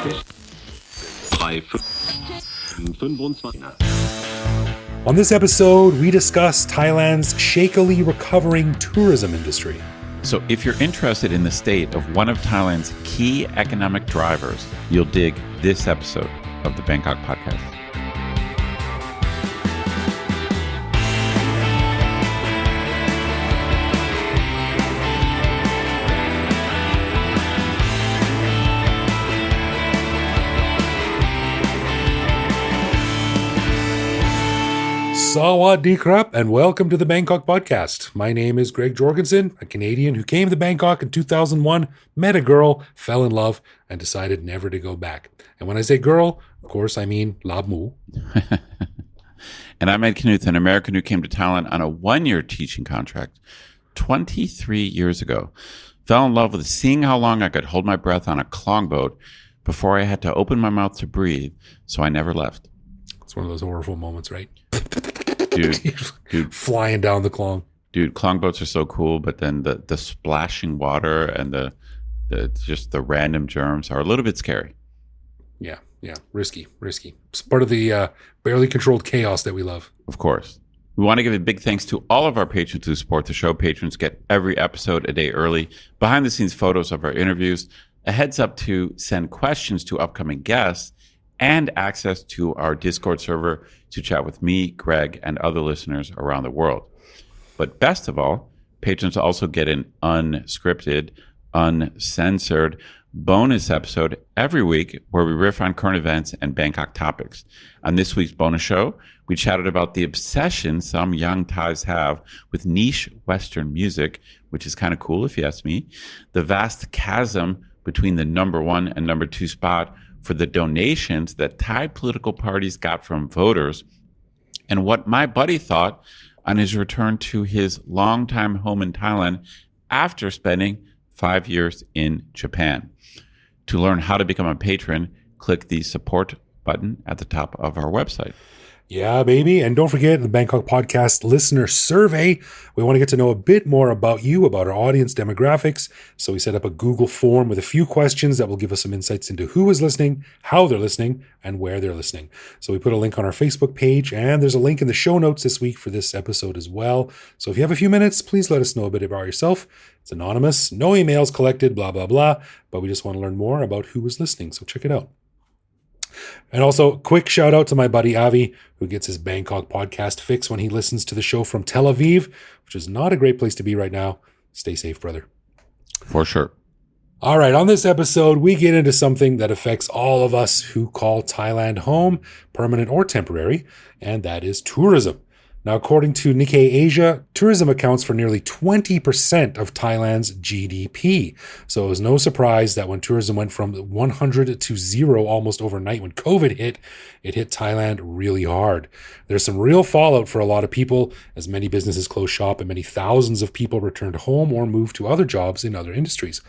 On this episode, we discuss Thailand's shakily recovering tourism industry. So if you're interested in the state of one of Thailand's key economic drivers, you'll dig this episode of the Bangkok Podcast. Sawadee krap, and welcome to the Bangkok Podcast. My name is Greg Jorgensen, a Canadian who came to Bangkok in 2001, met a girl, fell in love, and decided never to go back. And when I say girl, of course, I mean Lab Mu. And I'm Ed Knuth, an American who came to Thailand on a one-year teaching contract 23 years ago. Fell in love with seeing how long I could hold my breath on a klong boat before I had to open my mouth to breathe, so I never left. It's one of those horrible moments, right? Dude, flying down the klong. Dude, klong boats are so cool, but then the splashing water and the just the random germs are a little bit scary. Yeah, risky. It's part of the barely controlled chaos that we love. Of course. We want to give a big thanks to all of our patrons who support the show. Patrons get every episode a day early, behind-the-scenes photos of our interviews, a heads up to send questions to upcoming guests, and access to our Discord server to chat with me, Greg, and other listeners around the world. But best of all, patrons also get an unscripted, uncensored bonus episode every week where we riff on current events and Bangkok topics. On this week's bonus show, we chatted about the obsession some young Thais have with niche Western music, which is kind of cool if you ask me, the vast chasm between the number one and number two spot for the donations that Thai political parties got from voters, and what my buddy thought on his return to his longtime home in Thailand after spending 5 years in Japan. To learn how to become a patron, click the support button at the top of our website. Yeah, baby. And don't forget the Bangkok Podcast listener survey. We want to get to know a bit more about you, about our audience demographics. So we set up a Google form with a few questions that will give us some insights into who is listening, how they're listening, and where they're listening. So we put a link on our Facebook page, and there's a link in the show notes this week for this episode as well. So if you have a few minutes, please let us know a bit about yourself. It's anonymous, no emails collected, blah, blah, blah. But we just want to learn more about who is listening. So check it out. And also, quick shout out to my buddy Avi, who gets his Bangkok podcast fix when he listens to the show from Tel Aviv, which is not a great place to be right now. Stay safe, brother. For sure. All right, on this episode, we get into something that affects all of us who call Thailand home, permanent or temporary, and that is tourism. Now, according to Nikkei Asia, tourism accounts for nearly 20% of Thailand's GDP. So it was no surprise that when tourism went from 100 to 0 almost overnight when COVID hit, it hit Thailand really hard. There's some real fallout for a lot of people as many businesses closed shop and many thousands of people returned home or moved to other jobs in other industries.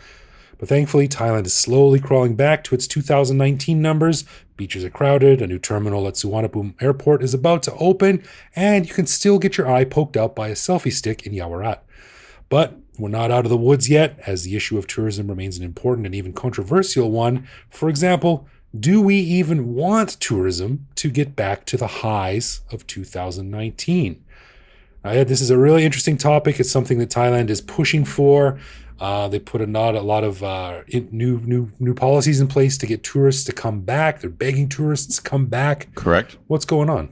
But thankfully, Thailand is slowly crawling back to its 2019 numbers. Beaches are crowded, a new terminal at Suvarnabhumi Airport is about to open, and you can still get your eye poked out by a selfie stick in Yawarat. But we're not out of the woods yet, as the issue of tourism remains an important and even controversial one. For example, do we even want tourism to get back to the highs of 2019? This is a really interesting topic. It's something that Thailand is pushing for. They put a lot of new policies in place to get tourists to come back. They're begging tourists to come back. Correct. What's going on?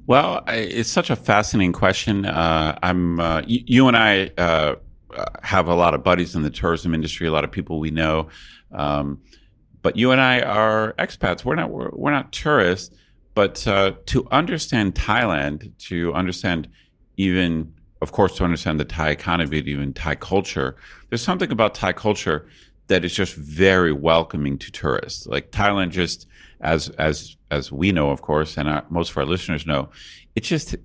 Well, it's such a fascinating question. You and I have a lot of buddies in the tourism industry, a lot of people we know. But you and I are expats. We're not tourists. But to understand Thailand, to understand even, of course, to understand the Thai economy, even Thai culture, there's something about Thai culture that is just very welcoming to tourists. Like Thailand, just as we know, of course, and most of our listeners know, it's just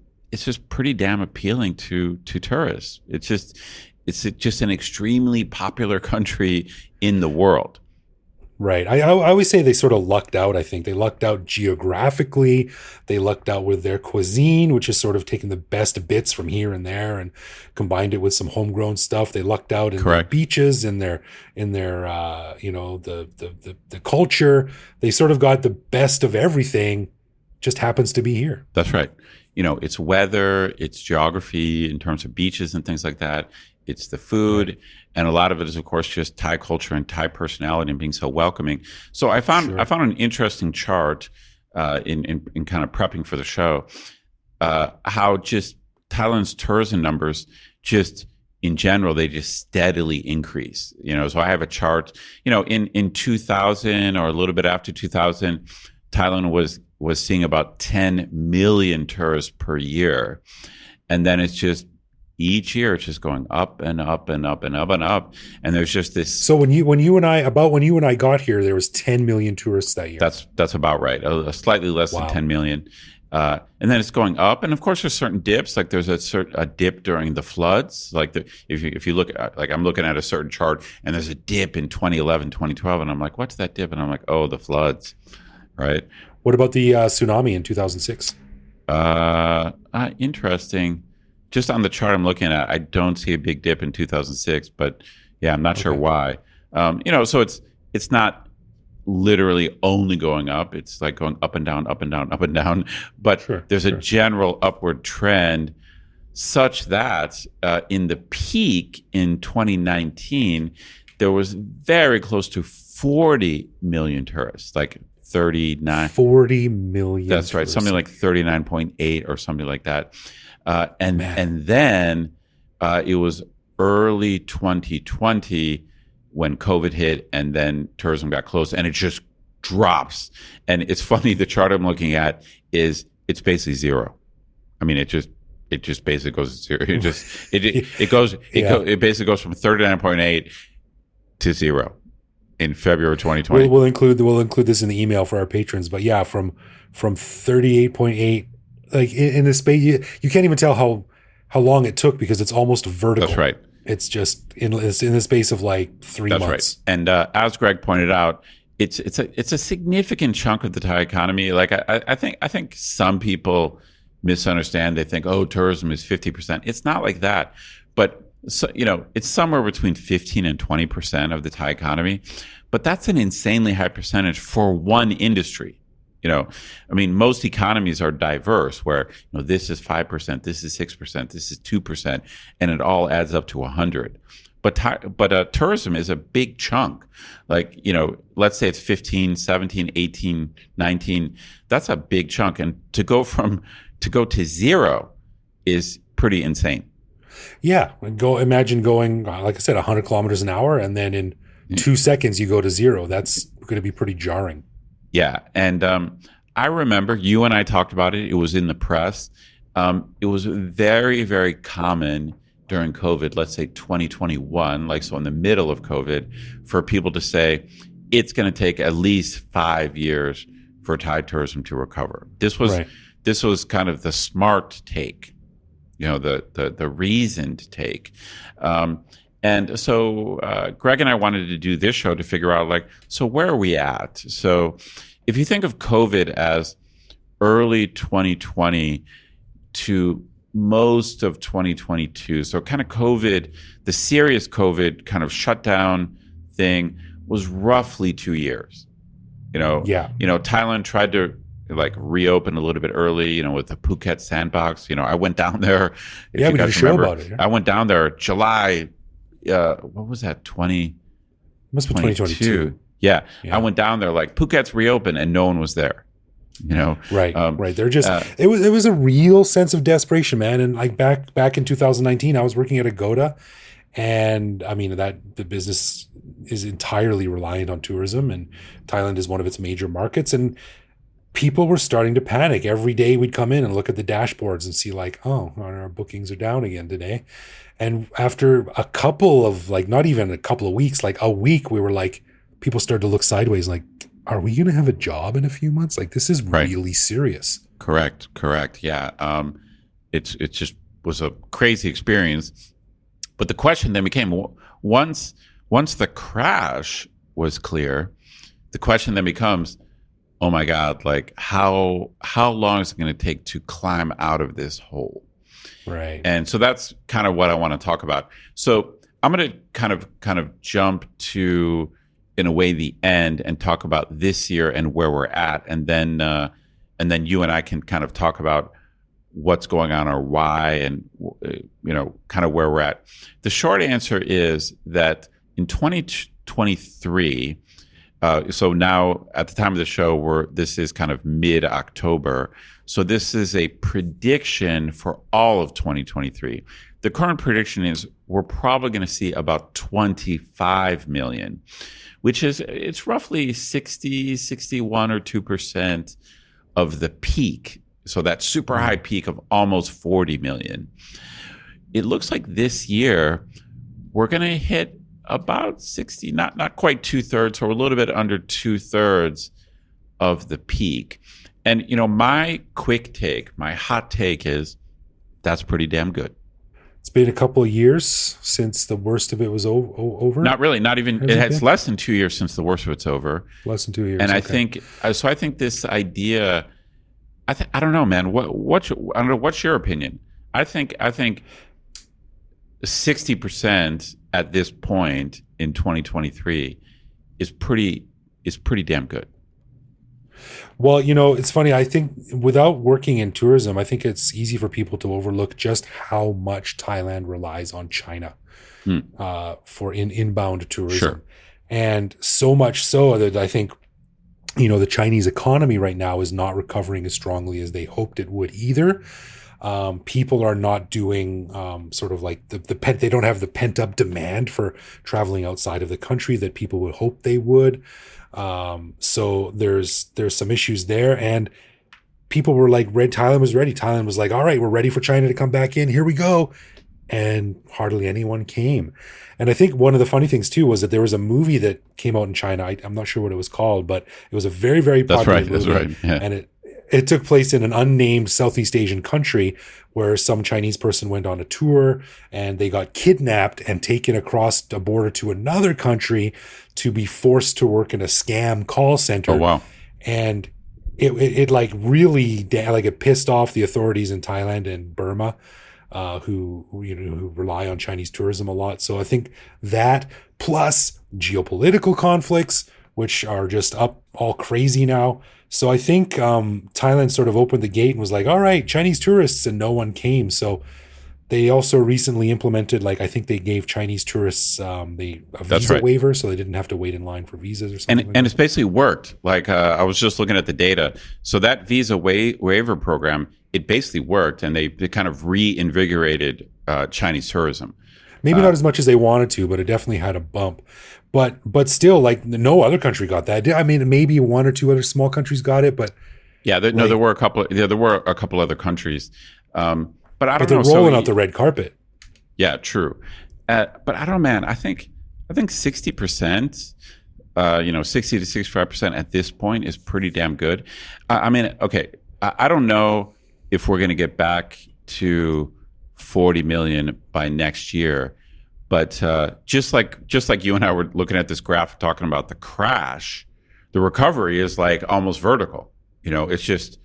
pretty damn appealing to tourists. It's just an extremely popular country in the world. Right. I always say they sort of lucked out. I think they lucked out geographically. They lucked out with their cuisine, which is sort of taking the best bits from here and there and combined it with some homegrown stuff. They lucked out in their Correct. beaches, in their the culture. They sort of got the best of everything. Just happens to be here. That's right. It's weather, it's geography in terms of beaches and things like that. It's the food. Right. And a lot of it is, of course, just Thai culture and Thai personality and being so welcoming. So I found an interesting chart in kind of prepping for the show, how just Thailand's tourism numbers just in general, they just steadily increase. So I have a chart, in 2000 or a little bit after 2000, Thailand was seeing about 10 million tourists per year. And then it's just each year it's just going up and up and up and up and up. And there's just this. So when you and I got here, there was 10 million tourists that year. That's about right. Slightly less than 10 million. And then it's going up. And of course there's certain dips, like there's a dip during the floods. Like if you look at, like I'm looking at a certain chart and there's a dip in 2011, 2012. And I'm like, what's that dip? And I'm like, oh, the floods. Right. What about the tsunami in 2006? Interesting. Just on the chart I'm looking at, I don't see a big dip in 2006, but yeah, I'm not sure why. So it's not literally only going up. It's like going up and down, up and down, up and down. But there's a general upward trend such that in the peak in 2019, there was very close to 40 million tourists, like 40 million. That's right. Something like 39.8 or something like that. And then it was early 2020 when COVID hit, and then tourism got closed, and it just drops. And it's funny, the chart I'm looking at it's basically zero. I mean, it just basically goes to zero. It basically goes from 39.8 to zero in February 2020. We'll include this in the email for our patrons. But yeah, from 38.8. Like in the space, you can't even tell how long it took because it's almost vertical. That's right. It's just in the space of like 3 months. That's right. And as Greg pointed out, it's a significant chunk of the Thai economy. Like I think some people misunderstand. They think, oh, tourism is 50%. It's not like that, but it's somewhere between 15 and 20% of the Thai economy. But that's an insanely high percentage for one industry. I mean, most economies are diverse where, this is 5%, this is 6%, this is 2%, and it all adds up to 100. But tourism is a big chunk. Like, let's say it's 15, 17, 18, 19. That's a big chunk. And to go to zero is pretty insane. Yeah. Imagine going, like I said, 100 kilometers an hour, and then in 2 seconds you go to zero. That's going to be pretty jarring. Yeah. And I remember you and I talked about it. It was in the press. It was very, very common during COVID, let's say 2021, like so in the middle of COVID, for people to say it's going to take at least 5 years for Thai tourism to recover. This was kind of the smart take, the reasoned take. And so Greg and I wanted to do this show to figure out, so where are we at? So if you think of COVID as early 2020 to most of 2022, so kind of COVID, the serious COVID kind of shutdown thing was roughly 2 years. Thailand tried to reopen a little bit early, with the Phuket sandbox. I went down there. Yeah, we did a show about it. Yeah. I went down there July. What was that? Must be 2022. Yeah. I went down there Phuket's reopened and no one was there. Right. They're just it was a real sense of desperation, man. And back in 2019, I was working at Agoda, and I mean that the business is entirely reliant on tourism, and Thailand is one of its major markets, and people were starting to panic. Every day we'd come in and look at the dashboards and see our bookings are down again today. And after a couple of not even a couple of weeks, a week, we were people started to look sideways are we going to have a job in a few months? This is really serious. Correct. Yeah. It just was a crazy experience. But the question then became, once the crash was clear, the question then becomes, oh my God, like how long is it going to take to climb out of this hole? Right. And so that's kind of what I want to talk about. So I'm going to kind of jump to, in a way, the end and talk about this year and where we're at, and then you and I can kind of talk about what's going on or why, and kind of where we're at. The short answer is that in 2023, so now at the time of the show, this is kind of mid-October. So this is a prediction for all of 2023. The current prediction is we're probably going to see about 25 million, which is, it's roughly 61 or 2% of the peak. So that super high peak of almost 40 million. It looks like this year we're going to hit about 60, not quite 2/3, or a little bit under 2/3 of the peak. And, my quick take, my hot take is that's pretty damn good. It's been a couple of years since the worst of it was over. Not really, not even, it's less than 2 years since the worst of it's over. Less than 2 years. And okay. I think this idea, I don't know, man, I don't know, what's your opinion? I think 60% at this point in 2023 is pretty damn good. Well, it's funny. I think without working in tourism, I think it's easy for people to overlook just how much Thailand relies on China for inbound tourism. Sure. And so much so that I think, the Chinese economy right now is not recovering as strongly as they hoped it would either. People are not doing sort of like they don't have the pent up demand for traveling outside of the country that people would hope they would. So there's some issues there, and people were like, Thailand was ready. Thailand was like, all right, we're ready for China to come back in. Here we go. And hardly anyone came. And I think one of the funny things too was that there was a movie that came out in China. I'm not sure what it was called, but it was a very, very popular movie. That's right. Yeah. And it took place in an unnamed Southeast Asian country where some Chinese person went on a tour and they got kidnapped and taken across a border to another country to be forced to work in a scam call center. Oh, wow. And it like really, like it pissed off the authorities in Thailand and Burma, who rely on Chinese tourism a lot. So I think that plus geopolitical conflicts, which are just up all crazy now. So I think Thailand sort of opened the gate and was like, all right, Chinese tourists, and no one came. So they also recently implemented, I think they gave Chinese tourists a visa waiver, so they didn't have to wait in line for visas or something. And it's basically worked. I was just looking at the data. So that visa waiver program, it basically worked, and they kind of reinvigorated Chinese tourism. Maybe not as much as they wanted to, but it definitely had a bump. But still, no other country got that. I mean, maybe one or two other small countries got it, but yeah, there were a couple. Yeah, there were a couple other countries, but I don't know. But they're rolling out the red carpet. Yeah, true. But I don't know, man. I think 60%, 60 to 65% at this point is pretty damn good. I mean, okay, I don't know if we're going to get back to 40 million by next year. But just like you and I were looking at this graph talking about the crash, the recovery is like almost vertical. It's just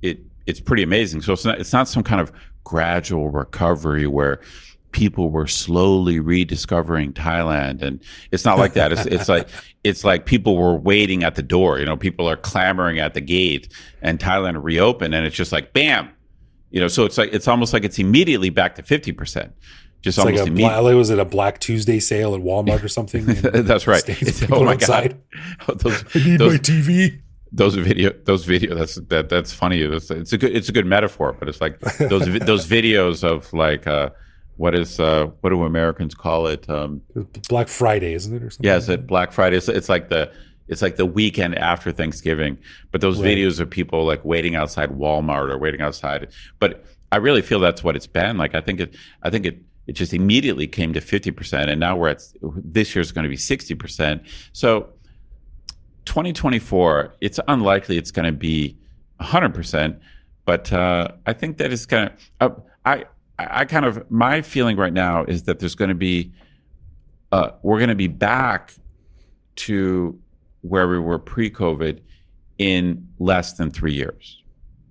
it's pretty amazing. So it's not some kind of gradual recovery where people were slowly rediscovering Thailand, and it's not like that. It's like people were waiting at the door. People are clamoring at the gate, and Thailand reopened, and it's just like bam. So it's almost like it's immediately back to 50%. Just it's almost immediately. Was it a Black Tuesday sale at Walmart or something? That's right. Oh my God! I need my TV. Those videos. That's funny. It's a good metaphor, but it's like those videos of what do Americans call it? Black Friday, isn't it, or something? Yeah, it's Black Friday. It's like the weekend after Thanksgiving. But those videos of people waiting outside Walmart or waiting outside. But I really feel that's what it's been. I think it just immediately came to 50%, and now this year's going to be 60%. So 2024, it's unlikely it's going to be 100%, but I think that it's kind of my feeling right now is that there's going to be we're going to be back to where we were pre-COVID in less than 3 years.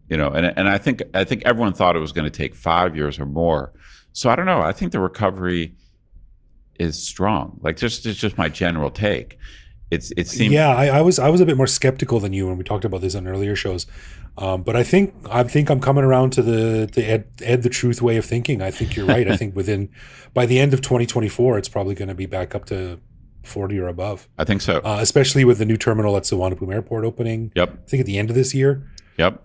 And I think everyone thought it was going to take 5 years or more. So I don't know. I think the recovery is strong. Like, it's just my general take. It seems. Yeah, I was a bit more skeptical than you when we talked about this on earlier shows, but I think I'm coming around to the Ed the Truth way of thinking. I think you're right. I think by the end of 2024, it's probably going to be back up to 40 or above. I think so, especially with the new terminal at Suvarnabhumi Airport opening. Yep. I think at the end of this year. Yep.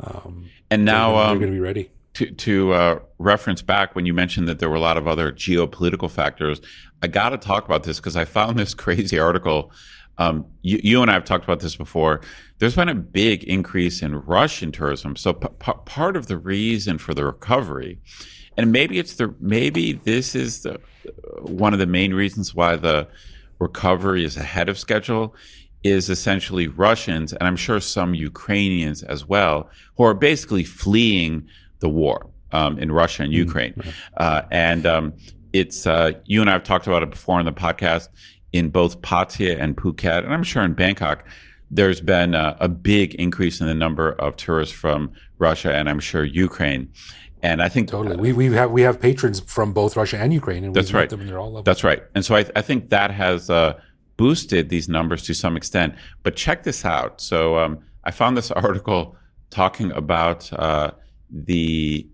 And now they're going to be ready. To reference back when you mentioned that there were a lot of other geopolitical factors, I got to talk about this because I found this crazy article. You and I have talked about this before. There's been a big increase in Russian tourism. So part of the reason for the recovery, and maybe this is one of the main reasons why the recovery is ahead of schedule, is essentially Russians, and I'm sure some Ukrainians as well, who are basically fleeing the war in Russia and Ukraine. It's you and I have talked about it before on the podcast. In both Pattaya and Phuket, and I'm sure in Bangkok, there's been a big increase in the number of tourists from Russia and I'm sure Ukraine. And I think totally, we have patrons from both Russia and Ukraine, and that's right. Them and they're all lovely. That's right. And so I think that has boosted these numbers to some extent. But check this out. So I found this article talking about the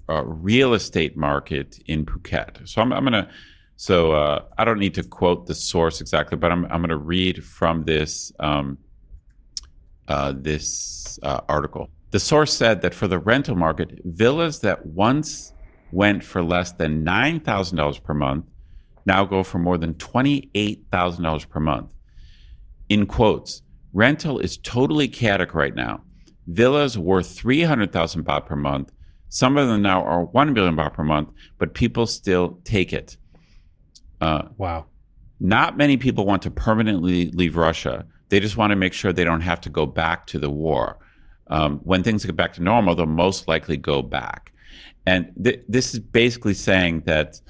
real estate market in Phuket. So I'm going to. So I don't need to quote the source exactly, but I'm going to read from this article. The source said that for the rental market, villas that once went for less than $9,000 per month now go for more than $28,000 per month. In quotes, rental is totally chaotic right now. Villas worth 300,000 baht per month. Some of them now are 1 billion baht per month, but people still take it. Wow. Not many people want to permanently leave Russia. They just want to make sure they don't have to go back to the war. When things get back to normal, they'll most likely go back. And this is basically saying that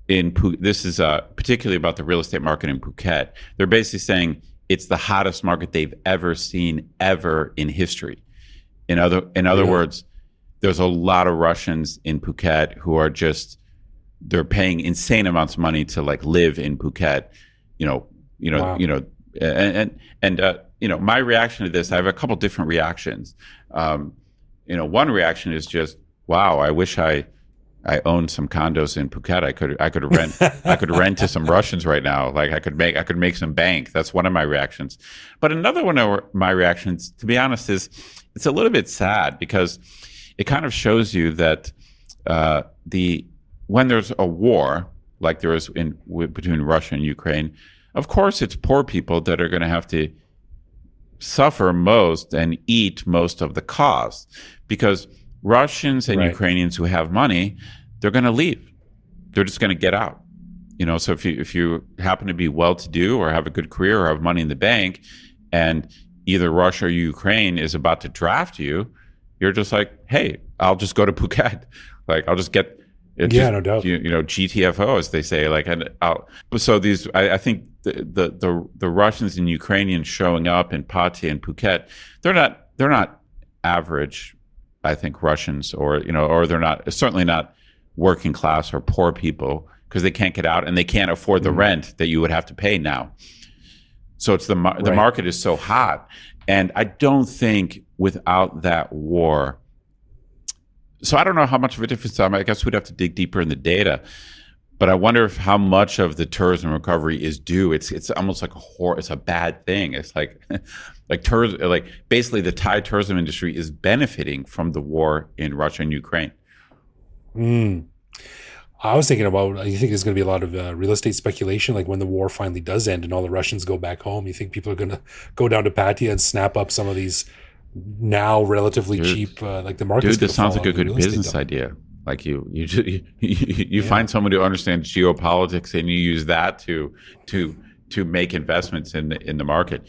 this is particularly about the real estate market in Phuket. They're basically saying it's the hottest market they've ever seen ever in history. In other words, there's a lot of Russians in Phuket who are they're paying insane amounts of money to like live in Phuket, wow. My reaction to this, I have a couple different reactions. One reaction is just, wow, I wish I owned some condos in Phuket. I could rent to some Russians right now. Like I could make some bank. That's one of my reactions. But another one of my reactions, to be honest, is it's a little bit sad because it kind of shows you that when there's a war like there is between Russia and Ukraine, of course it's poor people that are going to have to suffer most and eat most of the cost, because Russians and Ukrainians who have money, they're going to leave. They're just going to get out. So if you happen to be well-to-do or have a good career or have money in the bank, and either Russia or Ukraine is about to draft you, you're just like, hey, I'll just go to Phuket. Like I'll just get. No doubt. GTFO, as they say. I think the Russians and Ukrainians showing up in Pattaya and Phuket, they're not average. I think Russians, or they're certainly not working class or poor people, because they can't get out and they can't afford the rent that you would have to pay now. So it's the market is so hot, and I don't think without that war. So I don't know how much of a difference. I guess we'd have to dig deeper in the data, but I wonder how much of the tourism recovery is due. It's almost like it's a bad thing. It's like basically the Thai tourism industry is benefiting from the war in Russia and Ukraine. I was thinking about, you think there's going to be a lot of real estate speculation, like when the war finally does end and all the Russians go back home? You think people are going to go down to Pattaya and snap up some of these now relatively cheap, like the market? Dude, this sounds like a good business idea. Like you find someone who understands geopolitics and you use that to make investments in the market.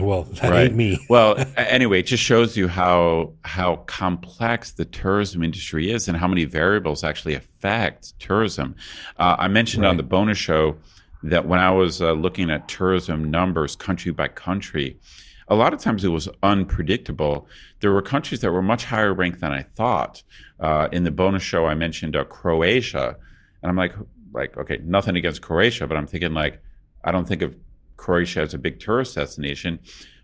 Well, that ain't me. Well, anyway, it just shows you how complex the tourism industry is and how many variables actually affect tourism. I mentioned on the bonus show that when I was looking at tourism numbers country by country, a lot of times it was unpredictable. There were countries that were much higher ranked than I thought. In the bonus show, I mentioned Croatia, and I'm like, okay, nothing against Croatia, but I'm thinking like, I don't think of Croatia as a big tourist destination.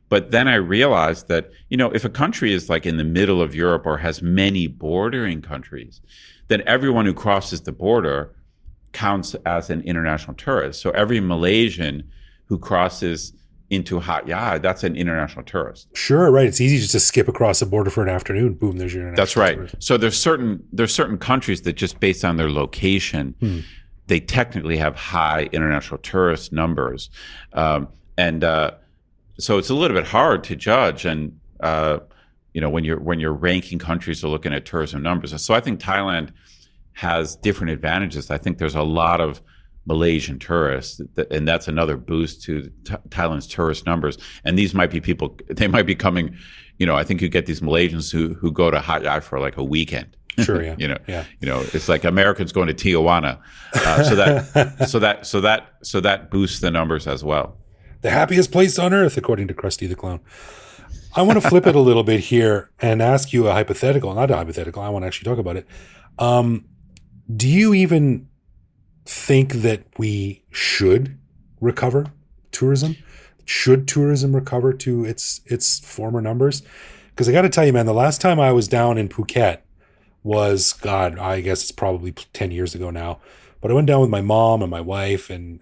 But then I realized that, if a country is like in the middle of Europe or has many bordering countries, then everyone who crosses the border counts as an international tourist. So every Malaysian who crosses into Hat Yai, that's an international tourist. Sure, right. It's easy just to skip across the border for an afternoon. Boom, there's your international That's right. tourist. So there's certain countries that just based on their location, they technically have high international tourist numbers. So it's a little bit hard to judge. And, when you're ranking countries or looking at tourism numbers. So I think Thailand has different advantages. I think there's a lot of Malaysian tourists, and that's another boost to Thailand's tourist numbers. And these might be people, they might be coming, I think you get these Malaysians who go to Hat Yai for like a weekend. Sure, yeah. It's like Americans going to Tijuana. So that boosts the numbers as well. The happiest place on earth, according to Krusty the Clown. I want to flip it a little bit here and ask you a hypothetical. Not a hypothetical. I want to actually talk about it. Do you even think that we should recover tourism? Should tourism recover to its former numbers? Because I got to tell you, man, the last time I was down in Phuket was, God, I guess it's probably 10 years ago now. But I went down with my mom and my wife, and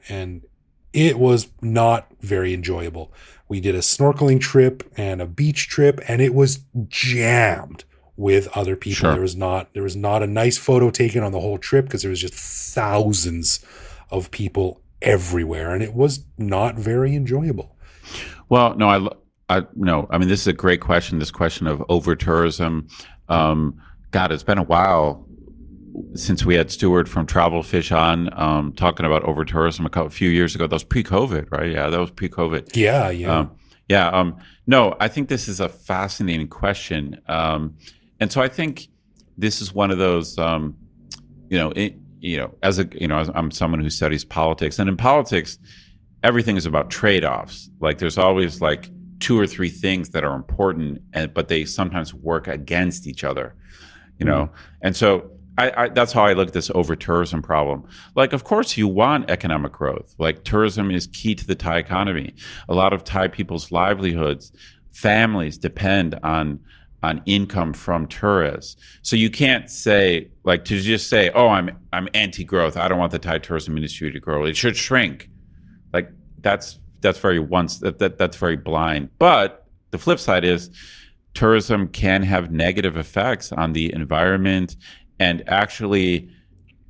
it was not very enjoyable. We did a snorkeling trip and a beach trip, and it was jammed with other people. Sure. There was not a nice photo taken on the whole trip because there was just thousands of people everywhere, and it was not very enjoyable. Well, no, I mean, this is a great question. This question of over tourism. God, it's been a while since we had Stuart from Travel Fish on talking about over tourism a few years ago. That was pre-COVID, right? Yeah, that was pre-COVID. Yeah. No, I think this is a fascinating question, and so I think this is one of those. I'm someone who studies politics, and in politics, everything is about trade-offs. Like there's always like 2 or 3 things that are important, but they sometimes work against each other. And so. That's how I look at this over tourism problem. Like, of course, you want economic growth. Like, tourism is key to the Thai economy. A lot of Thai people's livelihoods, families depend on income from tourists. So you can't say, like, to just say, oh, I'm anti-growth. I don't want the Thai tourism industry to grow. It should shrink. Like, that's very that's very blind. But the flip side is tourism can have negative effects on the environment. And actually,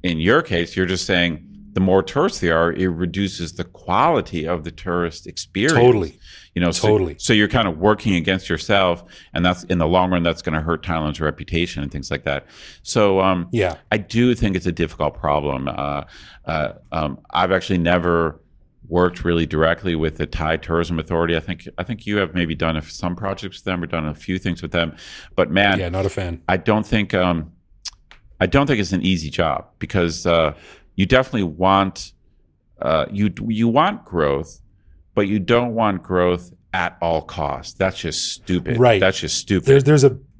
in your case, you're just saying the more tourists there are, it reduces the quality of the tourist experience. Totally. Totally. So you're kind of working against yourself, and that's in the long run, that's going to hurt Thailand's reputation and things like that. So I do think it's a difficult problem. I've actually never worked really directly with the Thai Tourism Authority. I think you have maybe done some projects with them or done a few things with them, but man, yeah, not a fan. I don't think it's an easy job because you definitely want you want growth, but you don't want growth at all costs. That's just stupid. Right. That's just stupid.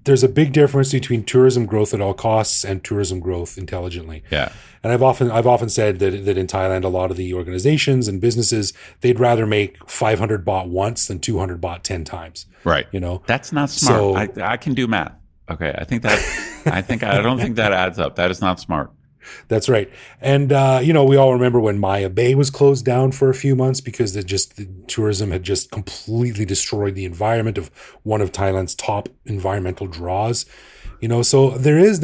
There's a big difference between tourism growth at all costs and tourism growth intelligently. Yeah. And I've often said that in Thailand, a lot of the organizations and businesses, they'd rather make 500 baht once than 200 baht 10 times. Right. That's not smart. So, I can do math. Okay. I don't think that adds up. That is not smart. That's right. And, we all remember when Maya Bay was closed down for a few months because the tourism had just completely destroyed the environment of one of Thailand's top environmental draws. So there is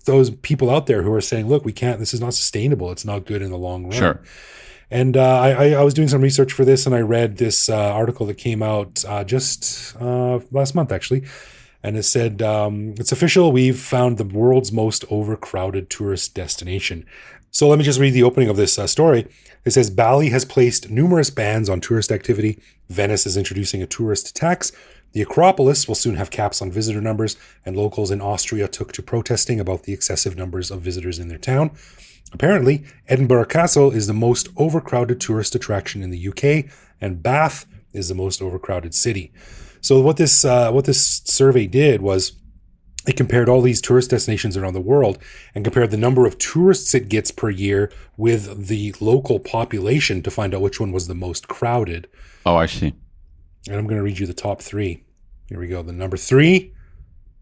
those people out there who are saying, look, this is not sustainable. It's not good in the long run. Sure. And I was doing some research for this, and I read this article that came out just last month, actually. And it said, it's official, we've found the world's most overcrowded tourist destination. So let me just read the opening of this story. It says, Bali has placed numerous bans on tourist activity. Venice is introducing a tourist tax. The Acropolis will soon have caps on visitor numbers, and locals in Austria took to protesting about the excessive numbers of visitors in their town. Apparently, Edinburgh Castle is the most overcrowded tourist attraction in the UK, and Bath is the most overcrowded city. So what this survey did was it compared all these tourist destinations around the world and compared the number of tourists it gets per year with the local population to find out which one was the most crowded. Oh, I see. And I'm going to read you the top three. Here we go. The number 3,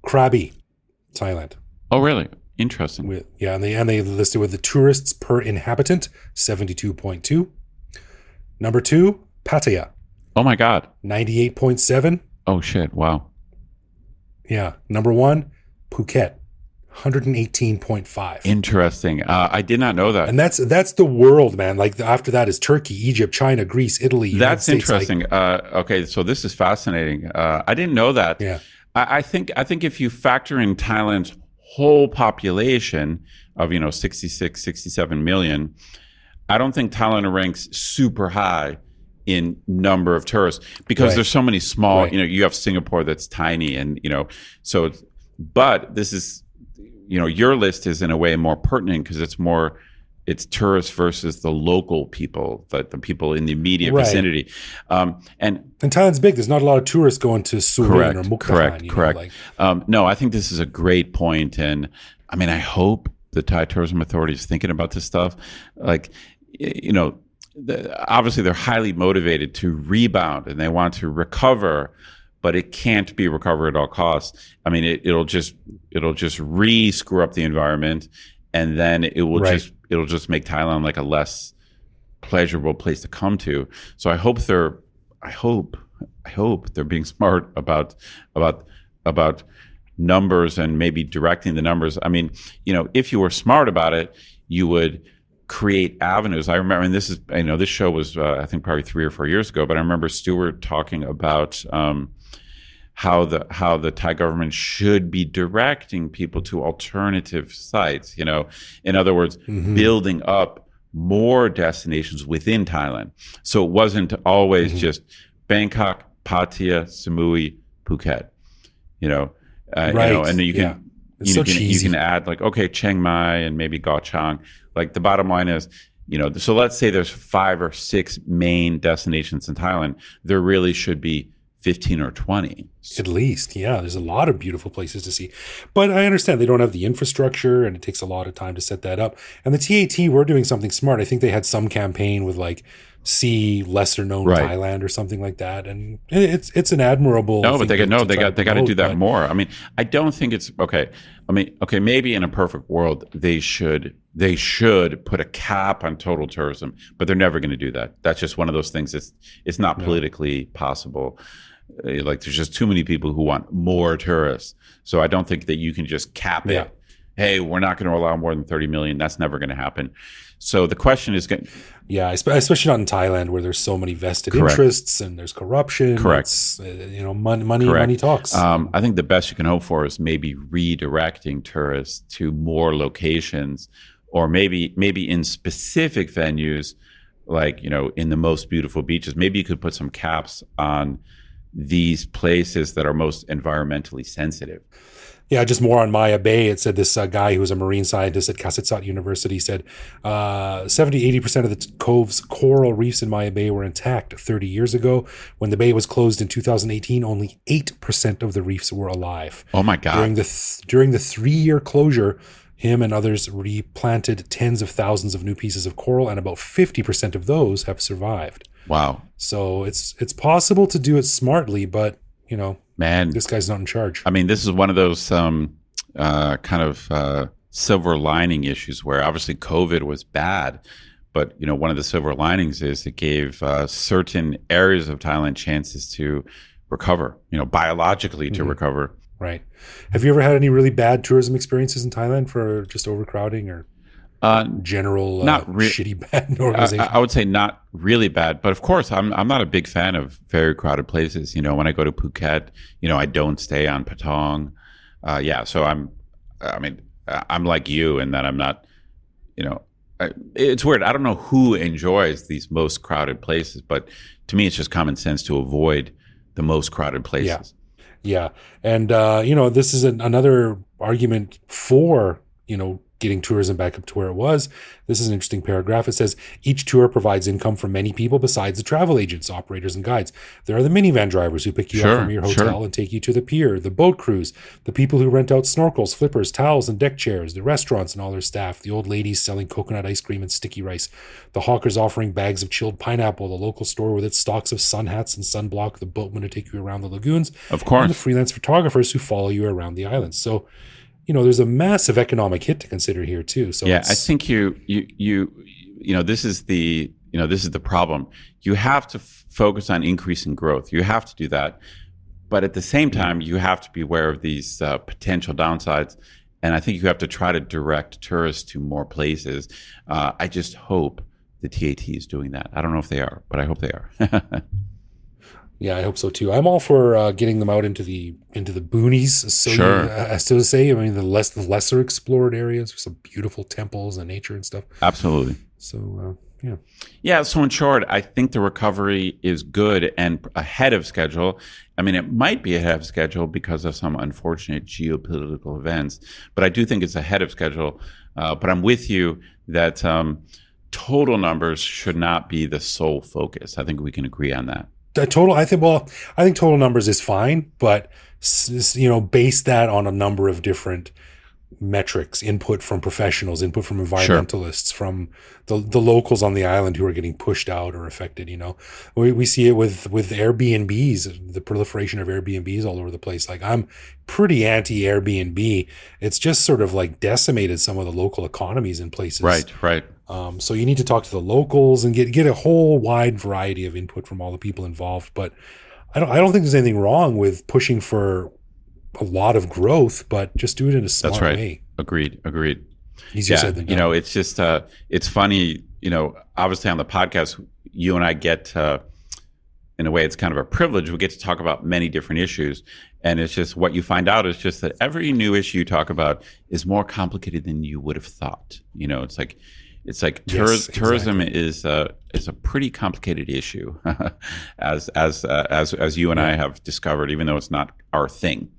Krabi, Thailand. Oh, really? Interesting. And they listed with the tourists per inhabitant, 72.2. Number 2, Pattaya. Oh my God. 98.7. Oh shit. Wow. Yeah. Number 1, Phuket. 118.5. Interesting. I did not know that. And that's the world, man. Like after that is Turkey, Egypt, China, Greece, Italy. That's interesting. Okay, so this is fascinating. I didn't know that. Yeah. I think if you factor in Thailand's whole population of 66, 67 million, I don't think Thailand ranks super high in number of tourists because there's so many small. You have Singapore that's tiny, and so. But this is. Your list is in a way more pertinent because it's tourists versus the local people, the people in the immediate vicinity. And Thailand's big. There's not a lot of tourists going to Surin or Mukdahan. Correct. No, I think this is a great point. And I mean, I hope the Thai Tourism Authority is thinking about this stuff. Like, obviously they're highly motivated to rebound and they want to recover, but it can't be recovered at all costs. I mean, it'll just screw up the environment, and then it'll just make Thailand like a less pleasurable place to come to. So I hope they're being smart about numbers and maybe directing the numbers. I mean, if you were smart about it, you would create avenues. I remember, and this show was I think probably 3 or 4 years ago, but I remember Stewart talking about how the Thai government should be directing people to alternative sites. In other words, building up more destinations within Thailand. So it wasn't always just Bangkok, Pattaya, Samui, Phuket. And you can you can add like Chiang Mai and maybe Goh Chang. Like the bottom line is, so let's say there's 5 or 6 main destinations in Thailand. There really should be 15 or 20. At least, yeah. There's a lot of beautiful places to see. But I understand they don't have the infrastructure and it takes a lot of time to set that up. And the TAT were doing something smart. I think they had some campaign with like see lesser known Thailand or something like that. And it's an admirable but they got to do that more. I mean, I don't think it's okay. I mean, maybe in a perfect world they should put a cap on total tourism, but they're never going to do that. That's just one of those things it's not politically possible. Like there's just too many people who want more tourists. So I don't think that you can just cap it. Hey, we're not going to allow more than 30 million. That's never going to happen. So the question is especially not in Thailand where there's so many vested interests and there's corruption. Correct. It's, money talks. I think the best you can hope for is maybe redirecting tourists to more locations, or maybe in specific venues, like, in the most beautiful beaches. Maybe you could put some caps on these places that are most environmentally sensitive. Yeah, just more on Maya Bay. It said this guy who was a marine scientist at Kasetsat University said 70-80% of the cove's coral reefs in Maya Bay were intact 30 years ago. When the bay was closed in 2018, only 8% of the reefs were alive. Oh my God. During the 3-year closure, him and others replanted tens of thousands of new pieces of coral, and about 50% of those have survived. Wow. So it's possible to do it smartly, but, man, this guy's not in charge. I mean, this is one of those kind of silver lining issues where obviously COVID was bad, but one of the silver linings is it gave certain areas of Thailand chances to recover, biologically to recover. Right. Have you ever had any really bad tourism experiences in Thailand for just overcrowding or general shitty bad organization? I would say not really bad, but of course I'm not a big fan of very crowded places. When I go to Phuket, I don't stay on Patong. So I'm like you in that I'm not, it's weird. I don't know who enjoys these most crowded places, but to me, it's just common sense to avoid the most crowded places. Yeah. And, this is another argument for, getting tourism back up to where it was. This is an interesting paragraph. It says, each tour provides income for many people besides the travel agents, operators, and guides. There are the minivan drivers who pick you up from your hotel and take you to the pier, the boat crews, the people who rent out snorkels, flippers, towels, and deck chairs, the restaurants and all their staff, the old ladies selling coconut ice cream and sticky rice, the hawkers offering bags of chilled pineapple, the local store with its stocks of sun hats and sunblock, the boatmen who take you around the lagoons, of course, and the freelance photographers who follow you around the islands. So, there's a massive economic hit to consider here too. So yeah, I think you this is the problem. You have to focus on increasing growth. You have to do that, but at the same time, you have to be aware of these potential downsides. And I think you have to try to direct tourists to more places. I just hope the TAT is doing that. I don't know if they are, but I hope they are. Yeah, I hope so too. I'm all for getting them out into the boonies, as to say. I mean, the lesser explored areas. There's some beautiful temples and nature and stuff. Absolutely. So yeah. Yeah. So in short, I think the recovery is good and ahead of schedule. I mean, it might be ahead of schedule because of some unfortunate geopolitical events, but I do think it's ahead of schedule. But I'm with you that total numbers should not be the sole focus. I think we can agree on that. I think total numbers is fine, but base that on a number of different metrics, input from professionals, input from environmentalists, from the locals on the island who are getting pushed out or affected. We see it with Airbnbs, the proliferation of Airbnbs all over the place. Like, I'm pretty anti Airbnb. It's just sort of like decimated some of the local economies in places. Right. So you need to talk to the locals and get a whole wide variety of input from all the people involved. But I don't think there's anything wrong with pushing for a lot of growth, but just do it in a smart way. Agreed. Easier said than done. It's just it's funny. Obviously on the podcast, you and I get in a way, it's kind of a privilege. We get to talk about many different issues, and it's just what you find out is just that every new issue you talk about is more complicated than you would have thought. Tourism is a pretty complicated issue, as you and I have discovered, even though it's not our thing.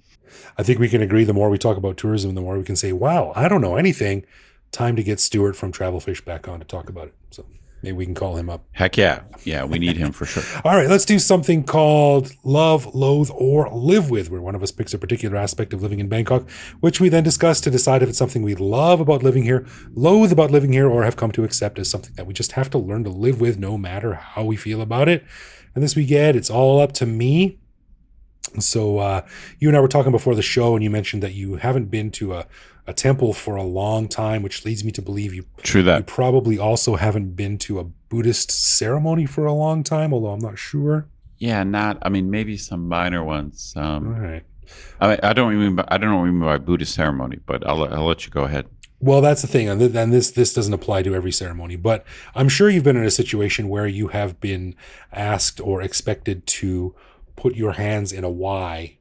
I think we can agree. The more we talk about tourism, the more we can say, "Wow, I don't know anything." Time to get Stuart from Travelfish back on to talk about it. So maybe we can call him up. Heck yeah, we need him for sure. All right, let's do something called Love, Loathe, or Live With, where one of us picks a particular aspect of living in Bangkok, which we then discuss to decide if it's something we love about living here, loathe about living here, or have come to accept as something that we just have to learn to live with no matter how we feel about it. And this weekend, it's all up to me. So you and I were talking before the show, and you mentioned that you haven't been to a temple for a long time, which leads me to believe you probably also haven't been to a Buddhist ceremony for a long time, although I'm not sure. Yeah, maybe some minor ones. All right. I don't know what you mean by Buddhist ceremony, but I'll let you go ahead. Well, that's the thing, and this doesn't apply to every ceremony, but I'm sure you've been in a situation where you have been asked or expected to put your hands in a Y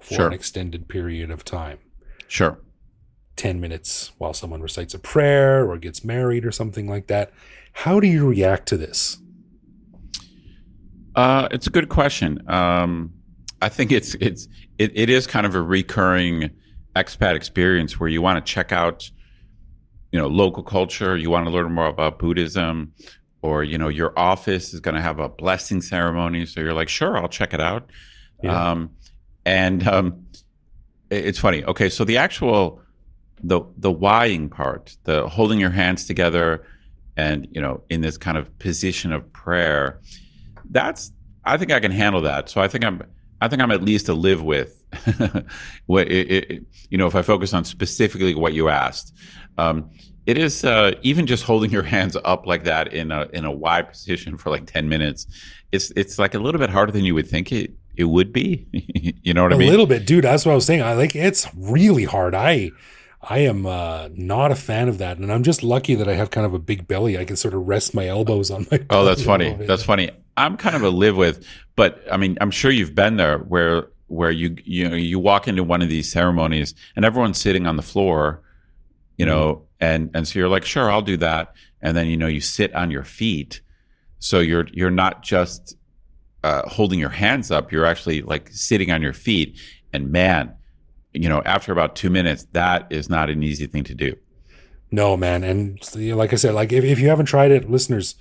for an extended period of time. Sure. 10 minutes while someone recites a prayer or gets married or something like that. How do you react to this? It's a good question. I think it is kind of a recurring expat experience where you want to check out, local culture. You want to learn more about Buddhism, or, your office is going to have a blessing ceremony. So you're like, sure, I'll check it out. Yeah. It's funny. Okay. So the actual, the whying part, the holding your hands together and, in this kind of position of prayer, I think I can handle that. So I think I'm at least to live with if I focus on specifically what you asked. It is even just holding your hands up like that in a Y position for like 10 minutes. It's like a little bit harder than you would think it would be. You know what I mean? A little bit, dude. That's what I was saying. It's really hard. I am not a fan of that, and I'm just lucky that I have kind of a big belly. I can sort of rest my elbows on my. Oh, that's funny. That's funny. I'm kind of a live with, but I mean, I'm sure you've been there where you walk into one of these ceremonies and everyone's sitting on the floor, and so you're like, sure, I'll do that, and then you sit on your feet, so you're not just holding your hands up, you're actually like sitting on your feet, and man, after about 2 minutes, that is not an easy thing to do. No, man. And like I said, like if you haven't tried it, listeners,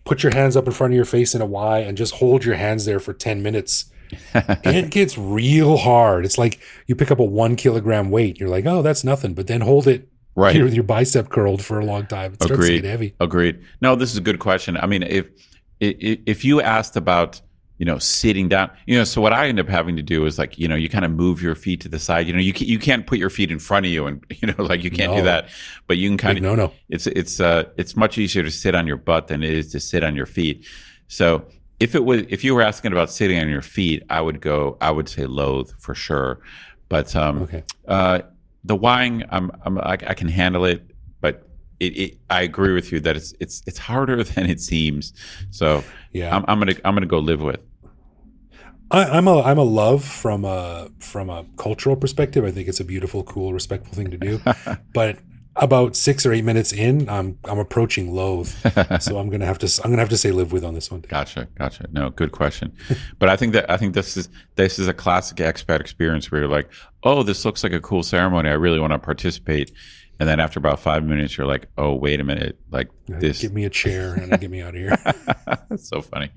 put your hands up in front of your face in a Y and just hold your hands there for 10 minutes. It gets real hard. It's like you pick up a 1 kilogram weight. You're like, oh, that's nothing. But then hold it Right. with your bicep curled for a long time. It starts to get heavy. Agreed. No, this is a good question. I mean, if you asked about, sitting down, so what I end up having to do is like, you kind of move your feet to the side. You can't put your feet in front of you, and like you can't do that. But you can kind of no. It's much easier to sit on your butt than it is to sit on your feet. So if you were asking about sitting on your feet, I would say loathe for sure. But Okay. The Ying, I can handle it, but I agree with you that it's harder than it seems. So Yeah. I'm gonna go live with. I'm a love from a cultural perspective. I think it's a beautiful, cool, respectful thing to do. But about 6 or 8 minutes in, I'm approaching loathe. So I'm gonna have to say live with on this one. Gotcha. No, good question. But I think this is a classic expat experience where you're like, oh, this looks like a cool ceremony. I really want to participate. And then after about 5 minutes, you're like, oh, wait a minute. Like this. Give me a chair and get me out of here. That's so funny.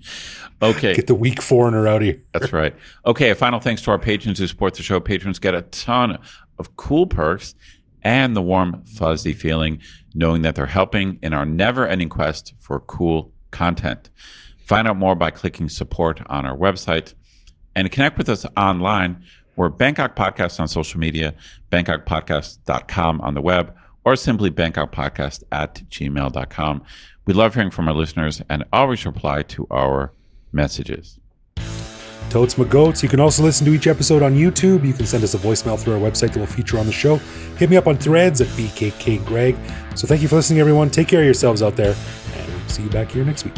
Okay. Get the weak foreigner out of here. That's right. Okay. A final thanks to our patrons who support the show. Patrons get a ton of cool perks and the warm, fuzzy feeling knowing that they're helping in our never-ending quest for cool content. Find out more by clicking support on our website and connect with us online. We're Bangkok Podcast on social media, bangkokpodcast.com on the web, or simply bangkokpodcast@gmail.com. We love hearing from our listeners and always reply to our messages. Totes my goats. You can also listen to each episode on YouTube. You can send us a voicemail through our website that will feature on the show. Hit me up on Threads at BKKGreg. So thank you for listening, everyone. Take care of yourselves out there, and we'll see you back here next week.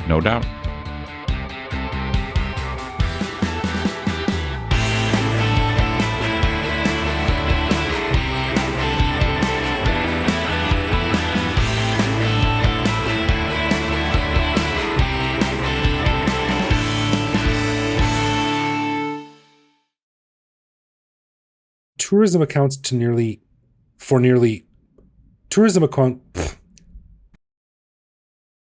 No doubt. Tourism accounts for nearly tourism account